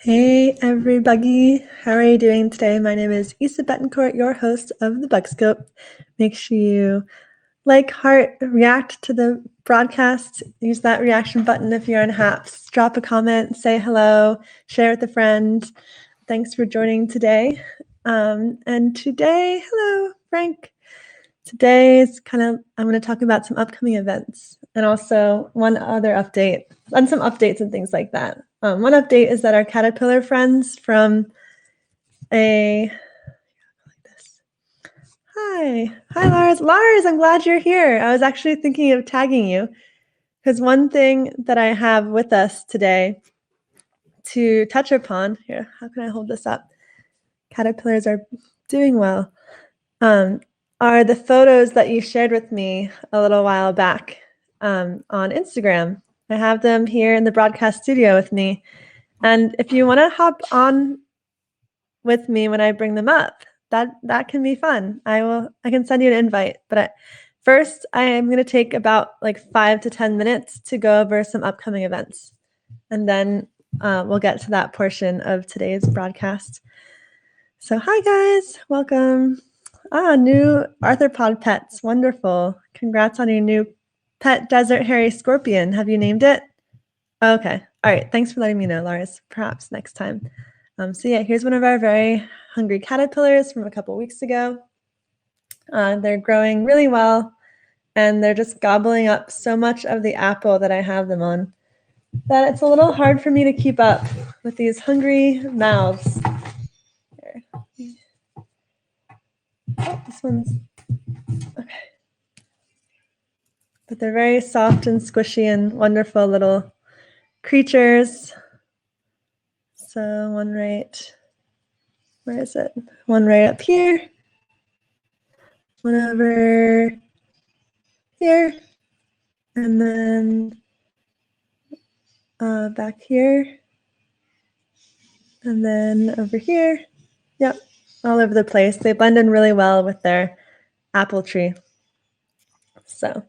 Hey everybody, how are you doing today? My name is Issa Betancourt, your host of the Bugscope. Make sure you like, heart, react to the broadcast. Use that reaction button if you're on Haps. Drop a comment, say hello, share with a friend. Thanks for joining today. And today, hello, Frank. Today is I'm going to talk about some upcoming events and also one other update and some updates and things like that. One update is that our caterpillar friends from hi, Lars. Lars, I'm glad you're here. I was actually thinking of tagging you because one thing that I have with us today to touch upon here, how can I hold this up? Caterpillars are doing well. Are the photos that you shared with me a little while back on Instagram. I have them here in the broadcast studio with me. And if you want to hop on with me when I bring them up, that can be fun. I can send you an invite. But first, I am going to take about like 5 to 10 minutes to go over some upcoming events. And then we'll get to that portion of today's broadcast. So hi, guys. Welcome. New arthropod pets. Wonderful. Congrats on your new pet desert hairy scorpion. Have you named it? Okay. All right. Thanks for letting me know, Lars. Perhaps next time. So yeah, here's one of our very hungry caterpillars from a couple weeks ago. They're growing really well, and they're just gobbling up so much of the apple that I have them on that it's a little hard for me to keep up with these hungry mouths. Here. Oh, this one's okay. But they're very soft and squishy and wonderful little creatures. So one right, where is it? One right up here. One over here. And then back here. And then over here. Yep, all over the place. They blend in really well with their apple tree. So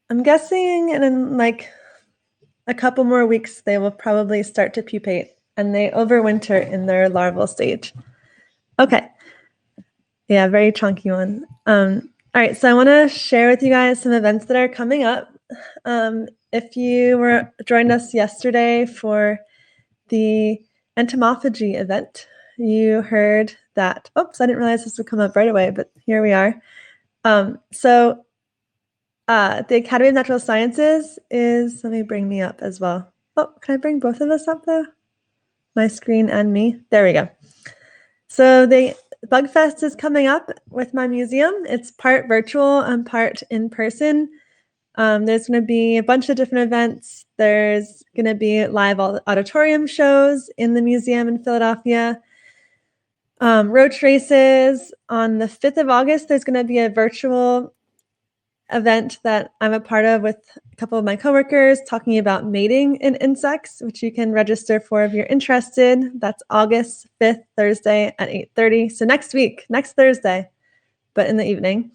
I'm guessing in like a couple more weeks, they will probably start to pupate, and they overwinter in their larval stage. Okay. Yeah, very chunky one. All right, so I want to share with you guys some events that are coming up. If you joined us yesterday for the entomophagy event, you heard that. Oops, I didn't realize this would come up right away, but here we are. So the Academy of Natural Sciences is, let me bring me up as well. Oh, can I bring both of us up though? My screen and me. There we go. So the Bugfest is coming up with my museum. It's part virtual and part in person. There's going to be a bunch of different events. There's going to be live auditorium shows in the museum in Philadelphia. Roach races. On the 5th of August, there's going to be a virtual event that I'm a part of with a couple of my coworkers talking about mating in insects, which you can register for if you're interested. That's August 5th, Thursday at 8:30. So next week, next Thursday, but in the evening.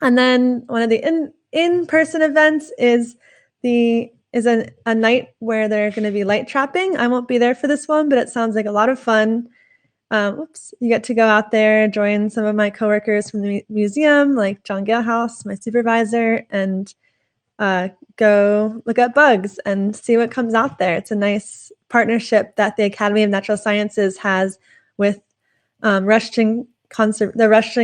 And then one of the in-person events is a night where they're going to be light trapping. I won't be there for this one, but it sounds like a lot of fun. You get to go out there, join some of my coworkers from the museum, like John Galehouse, my supervisor, and go look at bugs and see what comes out there. It's a nice partnership that the Academy of Natural Sciences has with the Rushton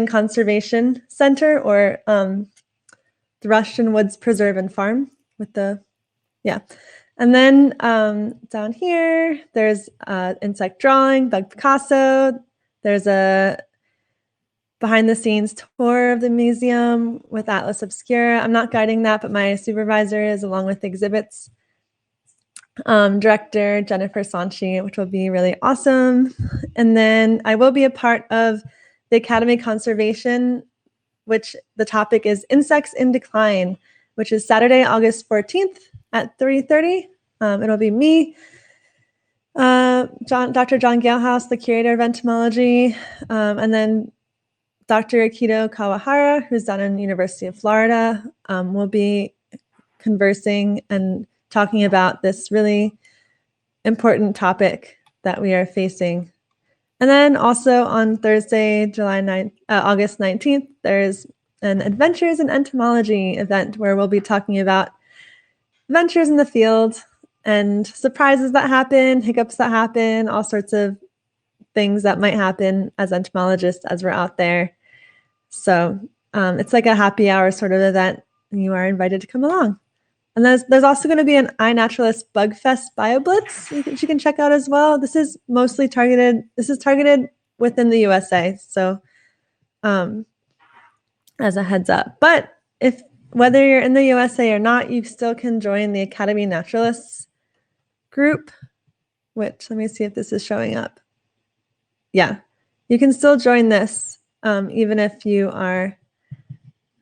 Conservation Center, or the Rushton Woods Preserve and Farm with the, yeah. And then down here, there's insect drawing, Bug Picasso. There's a behind the scenes tour of the museum with Atlas Obscura. I'm not guiding that, but my supervisor is, along with exhibits director Jennifer Sanchi, which will be really awesome. And then I will be a part of the Academy Conservation, which the topic is Insects in Decline, which is Saturday, August 14th at 3:30. It'll be me, Dr. John Galehouse, the curator of entomology, and then Dr. Akito Kawahara, who's down in the University of Florida. Will be conversing and talking about this really important topic that we are facing. And then also on Thursday, August 19th, there's an Adventures in Entomology event where we'll be talking about adventures in the field and surprises that happen, hiccups that happen, all sorts of things that might happen as entomologists as we're out there. So it's like a happy hour sort of event, and you are invited to come along. And there's also going to be an iNaturalist BugFest BioBlitz that you can check out as well. This is mostly targeted. This is targeted within the USA. So as a heads up, but whether you're in the USA or not, you still can join the Academy Naturalists group, which let me see if this is showing up. Yeah, you can still join this even if you are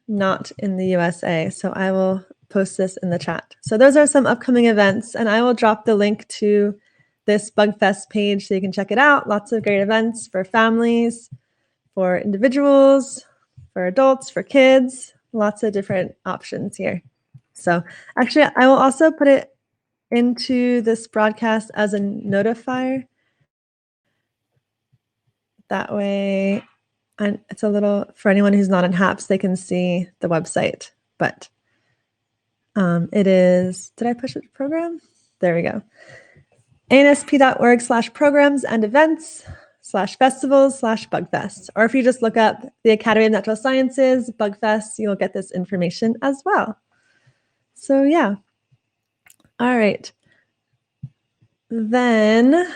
not in the USA. So I will post this in the chat. So those are some upcoming events, and I will drop the link to this BugFest page so you can check it out. Lots of great events for families, for individuals, for adults, for kids, lots of different options here. So actually, I will also put it into this broadcast as a notifier. That way, and it's a little, for anyone who's not in HAPS, they can see the website. But it is, did I push it to program? There we go. ANSP.org/programs and events/festivals/Bugfest. Or if you just look up the Academy of Natural Sciences, Bugfest, you'll get this information as well. So yeah. All right. Then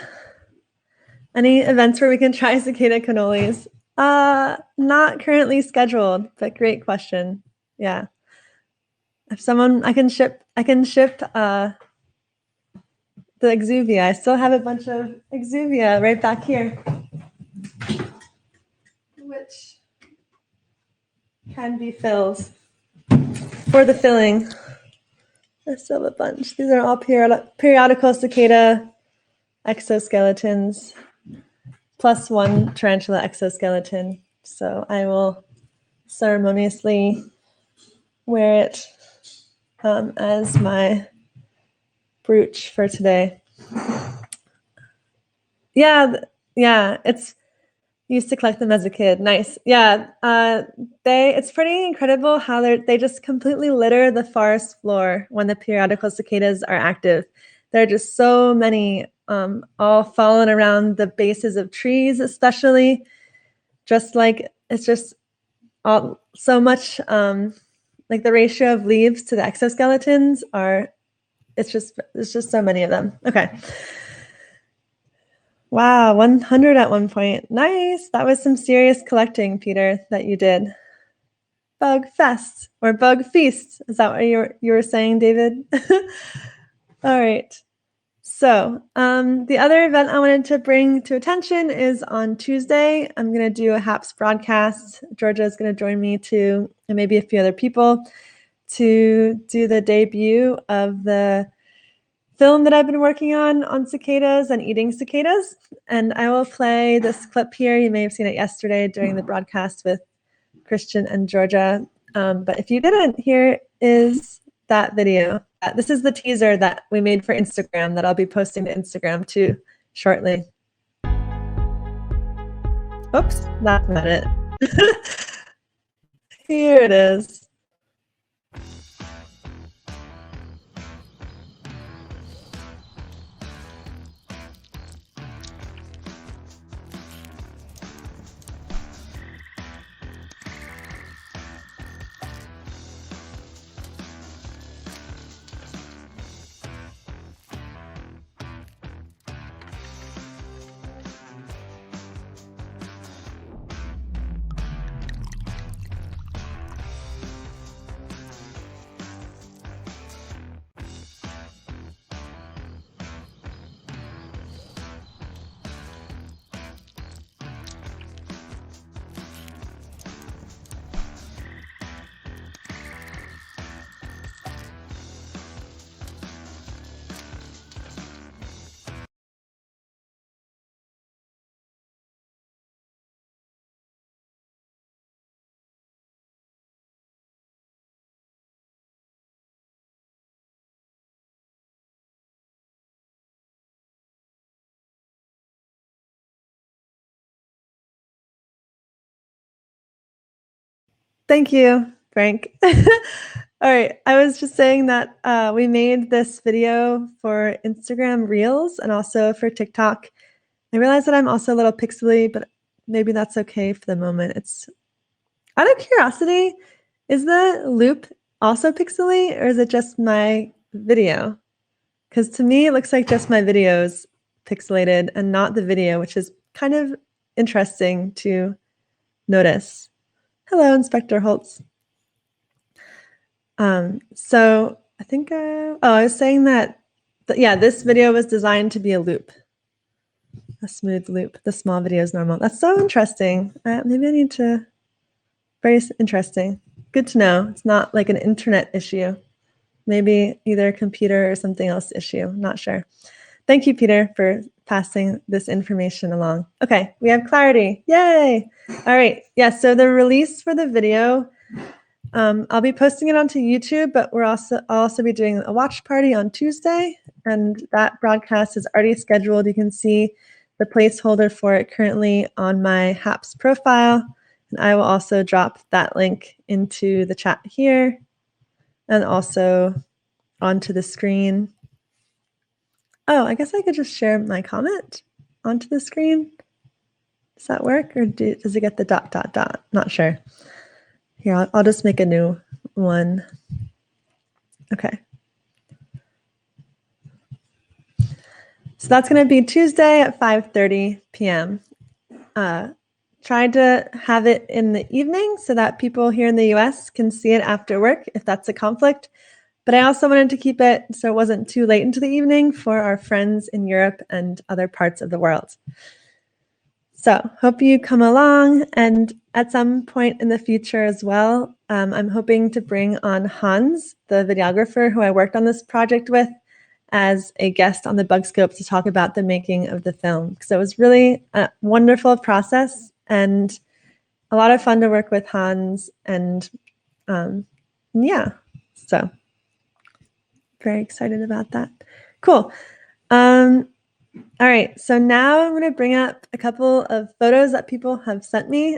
any events where we can try cicada cannolis? Not currently scheduled, but great question. Yeah. If someone, I can ship the exuvia. I still have a bunch of exuvia right back here, which can be filled for the filling. I still have a bunch. These are all periodical cicada exoskeletons, plus one tarantula exoskeleton. So I will ceremoniously wear it as my brooch for today. Yeah, it's used to collect them as a kid. Nice. Yeah, it's pretty incredible how they just completely litter the forest floor when the periodical cicadas are active. There are just so many, all fallen around the bases of trees, especially. Just like it's just all so much. Like the ratio of leaves to the exoskeletons are. It's just so many of them. Okay. Wow, 100 at one point. Nice. That was some serious collecting, Peter, that you did. Bug Fest or Bug Feast. Is that what you were saying, David? All right. So the other event I wanted to bring to attention is on Tuesday. I'm going to do a HAPS broadcast. Georgia is going to join me too, and maybe a few other people, to do the debut of the film that I've been working on cicadas and eating cicadas. And I will play this clip here. You may have seen it yesterday during the broadcast with Christian and Georgia. But if you didn't, here is that video. This is the teaser that we made for Instagram that I'll be posting to Instagram too shortly. Oops, that's not it. Here it is. Thank you, Frank. All right, I was just saying that we made this video for Instagram Reels and also for TikTok. I realize that I'm also a little pixely, but maybe that's okay for the moment. It's out of curiosity, is the loop also pixely or is it just my video? Because to me, it looks like just my video's pixelated and not the video, which is kind of interesting to notice. Hello, Inspector Holtz. So I think, I was saying that, yeah, this video was designed to be a loop, a smooth loop. The small video is normal. That's so interesting. Maybe I need to, very interesting. Good to know. It's not like an internet issue. Maybe either a computer or something else issue. Not sure. Thank you, Peter, for passing this information along. Okay, we have clarity. Yay! All right. Yeah, so the release for the video, I'll be posting it onto YouTube, but I'll also be doing a watch party on Tuesday, and that broadcast is already scheduled. You can see the placeholder for it currently on my HAPS profile, and I will also drop that link into the chat here and also onto the screen. Oh, I guess I could just share my comment onto the screen. Does that work, or does it get the ... Not sure. Here, I'll just make a new one. Okay. So that's going to be Tuesday at 5:30 p.m. Tried to have it in the evening so that people here in the US can see it after work if that's a conflict. But I also wanted to keep it so it wasn't too late into the evening for our friends in Europe and other parts of the world. So hope you come along, and at some point in the future as well, I'm hoping to bring on Hans, the videographer who I worked on this project with, as a guest on the Bugscope to talk about the making of the film. So it was really a wonderful process and a lot of fun to work with Hans, and yeah, so very excited about that. Cool. All right, so now I'm going to bring up a couple of photos that people have sent me,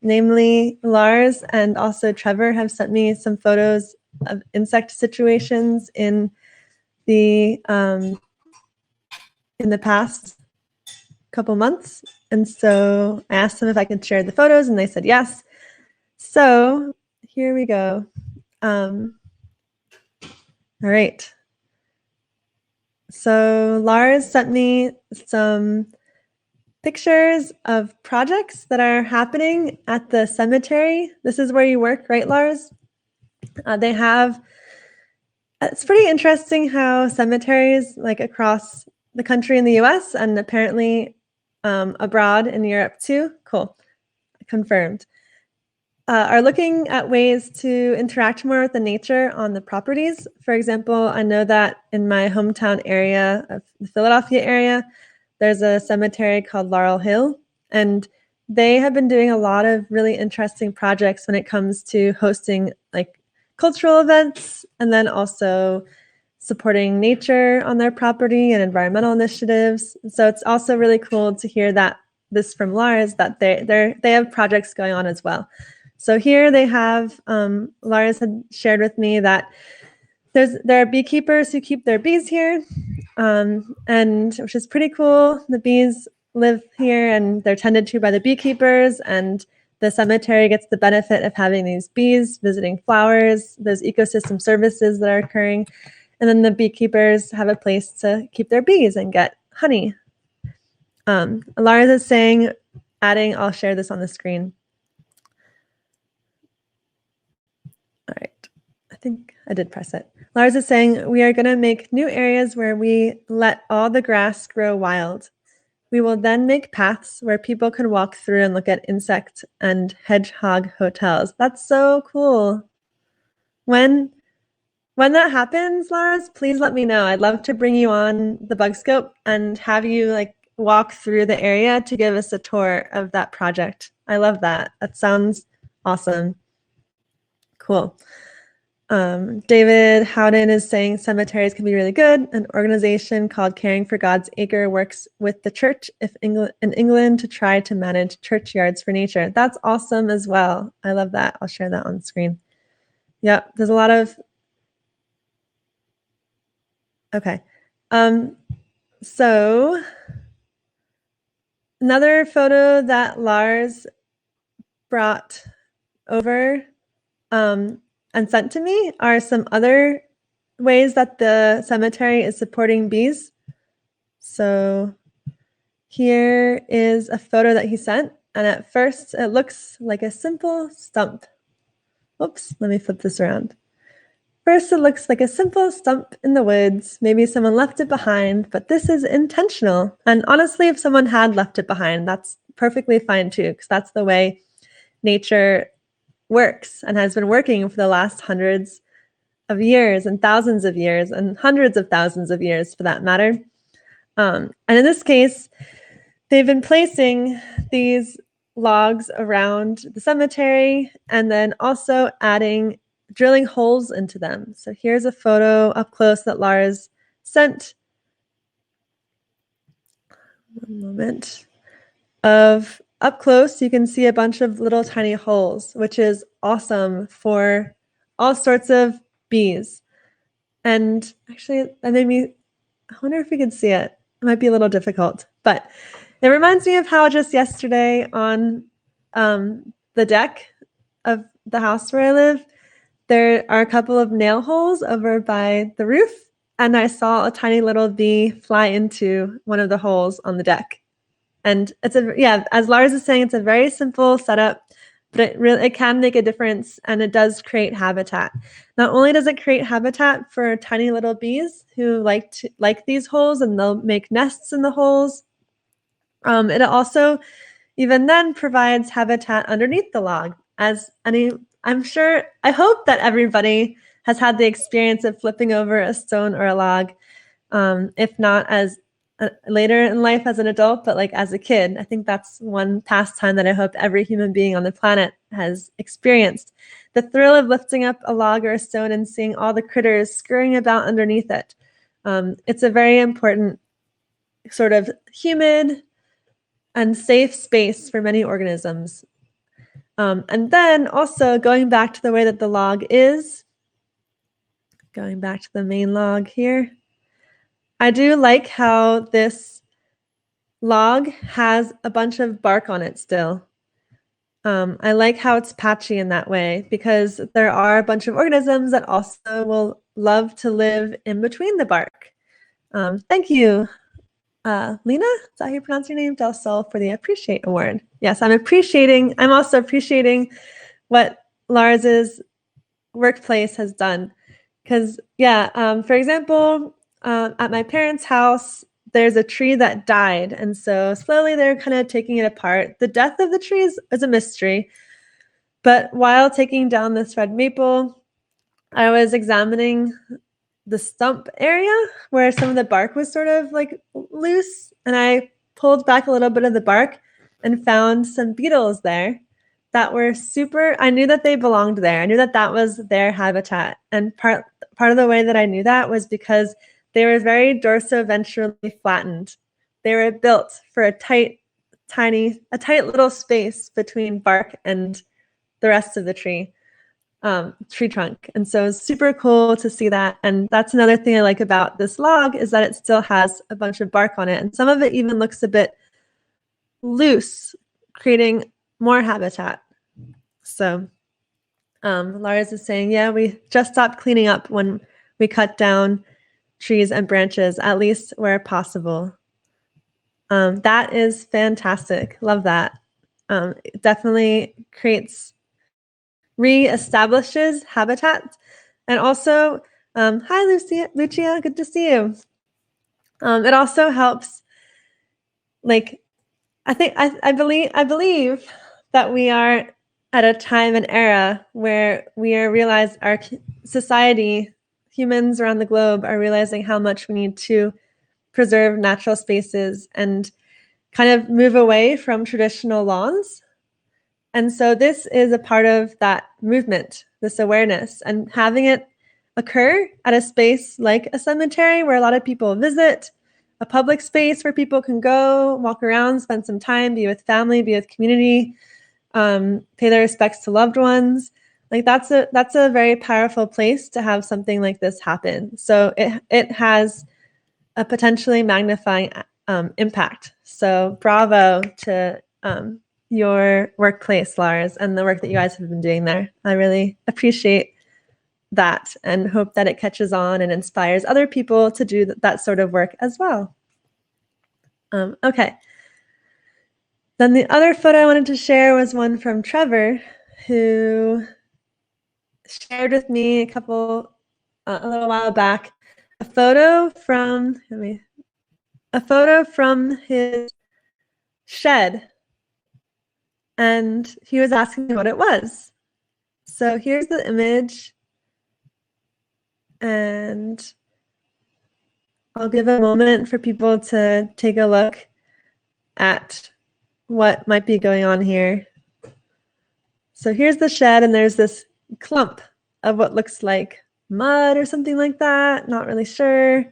namely Lars and also Trevor have sent me some photos of insect situations in the past couple months. And so I asked them if I could share the photos, and they said yes. So here we go. All right. So Lars sent me some pictures of projects that are happening at the cemetery. This is where you work, right, Lars? They have, it's pretty interesting how cemeteries like across the country in the US and apparently abroad in Europe too, cool, confirmed, are looking at ways to interact more with the nature on the properties. For example, I know that in my hometown area of the Philadelphia area, there's a cemetery called Laurel Hill, and they have been doing a lot of really interesting projects when it comes to hosting like cultural events and then also supporting nature on their property and environmental initiatives. So it's also really cool to hear that this from Lars, that they have projects going on as well. So here they have, Lars had shared with me that there are beekeepers who keep their bees here, and which is pretty cool. The bees live here and they're tended to by the beekeepers, and the cemetery gets the benefit of having these bees visiting flowers, those ecosystem services that are occurring. And then the beekeepers have a place to keep their bees and get honey. Lars is saying, adding, I'll share this on the screen. All right, I think I did press it. Lars is saying, we are going to make new areas where we let all the grass grow wild. We will then make paths where people can walk through and look at insect and hedgehog hotels. That's so cool. When that happens, Lars, please let me know. I'd love to bring you on the Bugscope and have you like walk through the area to give us a tour of that project. I love that. That sounds awesome. Cool. David Howden is saying cemeteries can be really good. An organization called Caring for God's Acre works with the church in England to try to manage churchyards for nature. That's awesome as well. I love that. I'll share that on screen. Yep, there's a lot of... Okay. So another photo that Lars brought over and sent to me are some other ways that the cemetery is supporting bees. So here is a photo that he sent, and at first it looks like a simple stump. Oops, let me flip this around. First, it looks like a simple stump in the woods. Maybe someone left it behind, but this is intentional. And honestly, if someone had left it behind, that's perfectly fine too, because that's the way nature works and has been working for the last hundreds of years and thousands of years and hundreds of thousands of years for that matter. And in this case, they've been placing these logs around the cemetery and then also drilling holes into them. So here's a photo up close that Lars sent. One moment. Of up close, you can see a bunch of little tiny holes, which is awesome for all sorts of bees. And actually, that made me, I wonder if we can see it. It might be a little difficult, but it reminds me of how just yesterday on the deck of the house where I live, there are a couple of nail holes over by the roof, and I saw a tiny little bee fly into one of the holes on the deck. And it's as Lars is saying, it's a very simple setup, but it can make a difference, and it does create habitat. Not only does it create habitat for tiny little bees who like these holes, and they'll make nests in the holes, it also even then provides habitat underneath the log. I hope that everybody has had the experience of flipping over a stone or a log, if not as later in life as an adult, but like as a kid. I think that's one pastime that I hope every human being on the planet has experienced. The thrill of lifting up a log or a stone and seeing all the critters scurrying about underneath it. It's a very important sort of humid and safe space for many organisms. And then also going back to the way that the log is, going back to the main log here, I do like how this log has a bunch of bark on it still. I like how it's patchy in that way, because there are a bunch of organisms that also will love to live in between the bark. Thank you, Lena, is that how you pronounce your name? Del Sol, for the Appreciate Award. Yes, I'm also appreciating what Lars's workplace has done. Because, for example, at my parents' house, there's a tree that died. And so slowly they're kind of taking it apart. The death of the tree is a mystery. But while taking down this red maple, I was examining the stump area where some of the bark was sort of like loose. And I pulled back a little bit of the bark and found some beetles there that were I knew that they belonged there. I knew that that was their habitat. And part of the way that I knew that was because they were very dorsoventrally flattened. They were built for a tight little space between bark and the rest of the tree trunk. And so it's super cool to see that. And that's another thing I like about this log, is that it still has a bunch of bark on it. And some of it even looks a bit loose, creating more habitat. So Lars is saying, yeah, we just stopped cleaning up when we cut down trees and branches, at least where possible. That is fantastic. Love that. It definitely reestablishes habitat. And also, hi Lucia, good to see you. It also helps, I believe that we are at a time and era where we realize our society, humans around the globe, are realizing how much we need to preserve natural spaces and kind of move away from traditional lawns. And so this is a part of that movement this awareness, and having it occur at a space like a cemetery where a lot of people visit, a public space where people can go, walk around, spend some time, be with family, be with community, pay their respects to loved ones. Like that's a very powerful place to have something like this happen. So it has a potentially magnifying impact. So bravo to your workplace, Lars, and the work that you guys have been doing there. I really appreciate that and hope that it catches on and inspires other people to do that sort of work as well. Okay. Then the other photo I wanted to share was one from Trevor, who shared with me a little while back, a photo from his shed, and he was asking me what it was. So here's the image, and I'll give a moment for people to take a look at what might be going on here. So here's the shed, and there's this clump of what looks like mud or something like that, not really sure,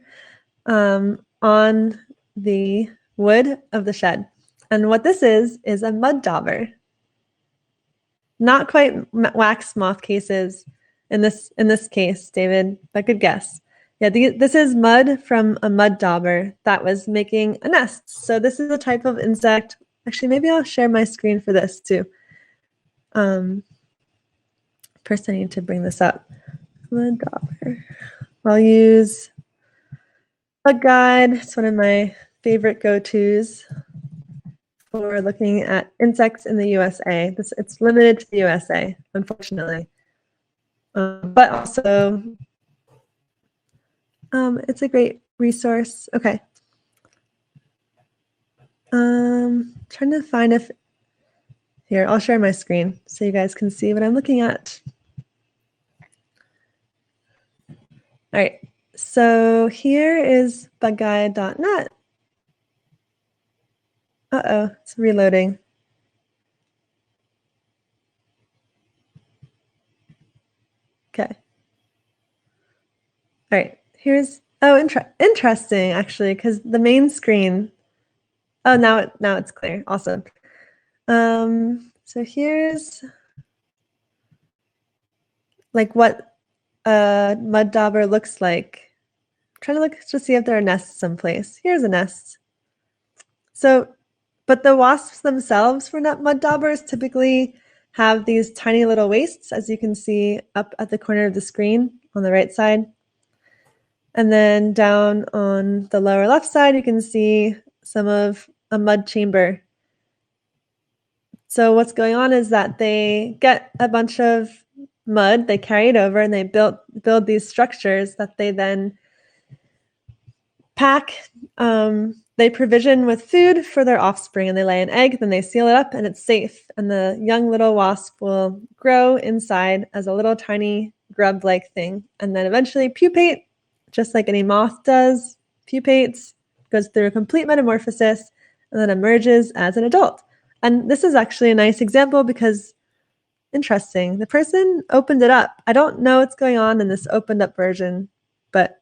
on the wood of the shed. And what this is a mud dauber. Not quite wax moth cases in this case, David, but good guess. Yeah, this is mud from a mud dauber that was making a nest. So this is a type of insect. Actually, maybe I'll share my screen for this too. First, I need to bring this up. Mud dauber. I'll use Bug Guide. It's one of my favorite go-tos for looking at insects in the USA. It's limited to the USA, unfortunately. But also, it's a great resource. Okay. Trying to find here, I'll share my screen so you guys can see what I'm looking at. All right, so here is bugguide.net. Uh-oh, it's reloading. Okay. All right, here's, interesting actually, because the main screen, oh, now it's clear, awesome. So here's like what a mud dauber looks like. I'm trying to look to see if there are nests someplace. Here's a nest. So, but the wasps themselves for mud daubers typically have these tiny little wastes, as you can see up at the corner of the screen on the right side. And then down on the lower left side, you can see some of a mud chamber. So what's going on is that they get a bunch of mud, they carry it over, and they build these structures that they then pack. They provision with food for their offspring, and they lay an egg, then they seal it up, and it's safe. And the young little wasp will grow inside as a little tiny grub-like thing, and then eventually pupate, just like any moth does, pupates, goes through a complete metamorphosis, and then emerges as an adult. And this is actually a nice example because, interesting, the person opened it up. I don't know what's going on in this opened up version, but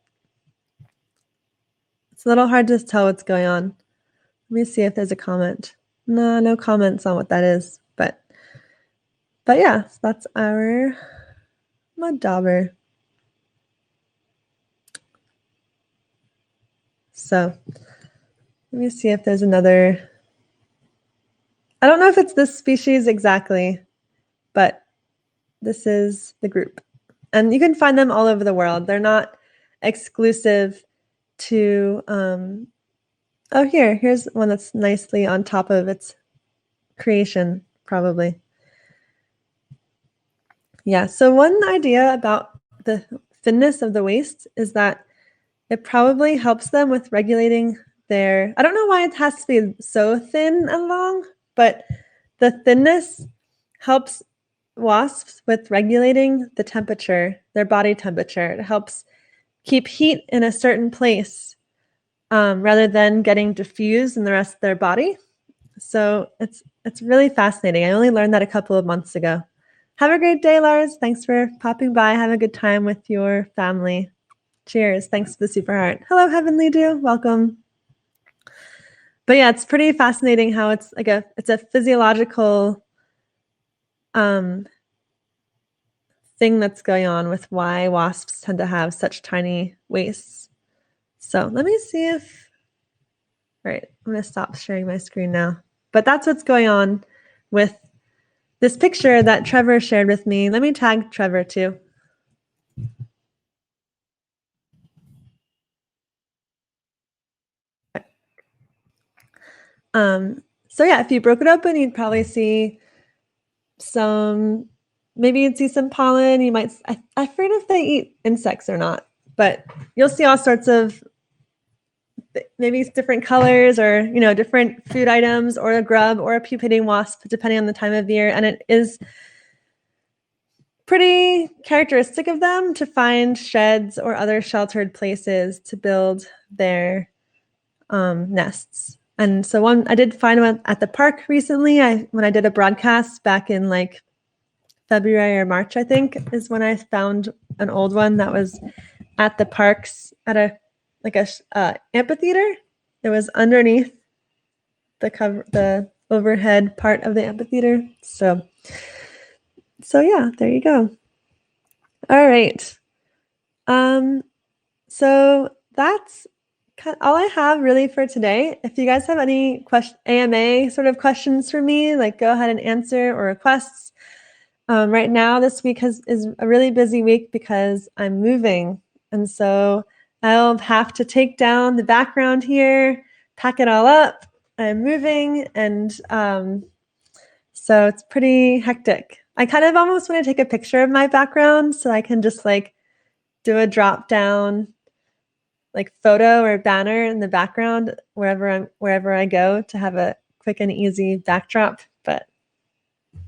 it's a little hard to tell what's going on. Let me see if there's a comment. No comments on what that is, but yeah, so that's our mud dauber. So let me see if there's another. I don't know if it's this species exactly, but this is the group. And you can find them all over the world. They're not exclusive to, oh, here's one that's nicely on top of its creation, probably. Yeah, so one idea about the thinness of the waist is that it probably helps them with regulating their, I don't know why it has to be so thin and long, but the thinness helps wasps with regulating the temperature, their body temperature. It helps keep heat in a certain place rather than getting diffused in the rest of their body. So it's really fascinating. I only learned that a couple of months ago, Have a great day, Lars. Thanks for popping by. Have a good time with your family. Cheers. Thanks for the super heart. Hello, Heavenly Dew. Welcome. But yeah, it's pretty fascinating how it's like it's a physiological thing that's going on with why wasps tend to have such tiny waists. So let me see if, all right, I'm gonna stop sharing my screen now. But that's what's going on with this picture that Trevor shared with me. Let me tag Trevor too. So yeah, if you broke it open, you'd probably see maybe you'd see some pollen. You might, I forget if they eat insects or not, but you'll see all sorts of maybe different colors or, different food items or a grub or a pupating wasp, depending on the time of year. And it is pretty characteristic of them to find sheds or other sheltered places to build their nests. And so I did find one at the park recently. When I did a broadcast back in like February or March, I think, is when I found an old one that was at the parks at a amphitheater. It was underneath the overhead part of the amphitheater. So yeah, there you go. All right. So that's all I have really for today. If you guys have any AMA sort of questions for me, like go ahead and answer or requests. Right now, this week is a really busy week because I'm moving. And so I'll have to take down the background here, pack it all up. I'm moving. And so it's pretty hectic. I kind of almost want to take a picture of my background so I can just like do a drop down like photo or banner in the background wherever I go to have a quick and easy backdrop. But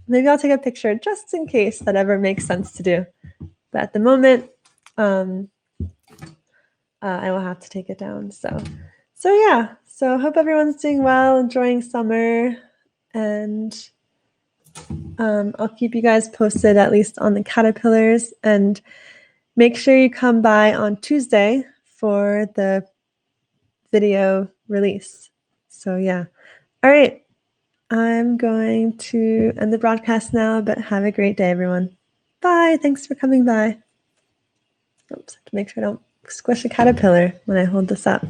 maybe I'll take a picture just in case that ever makes sense to do. But at the moment, I will have to take it down. So yeah. So hope everyone's doing well, enjoying summer, and I'll keep you guys posted at least on the caterpillars. And make sure you come by on Tuesday for the video release. So yeah. All right. I'm going to end the broadcast now, but have a great day, everyone. Bye. Thanks for coming by. Oops, I have to make sure I don't squish a caterpillar when I hold this up.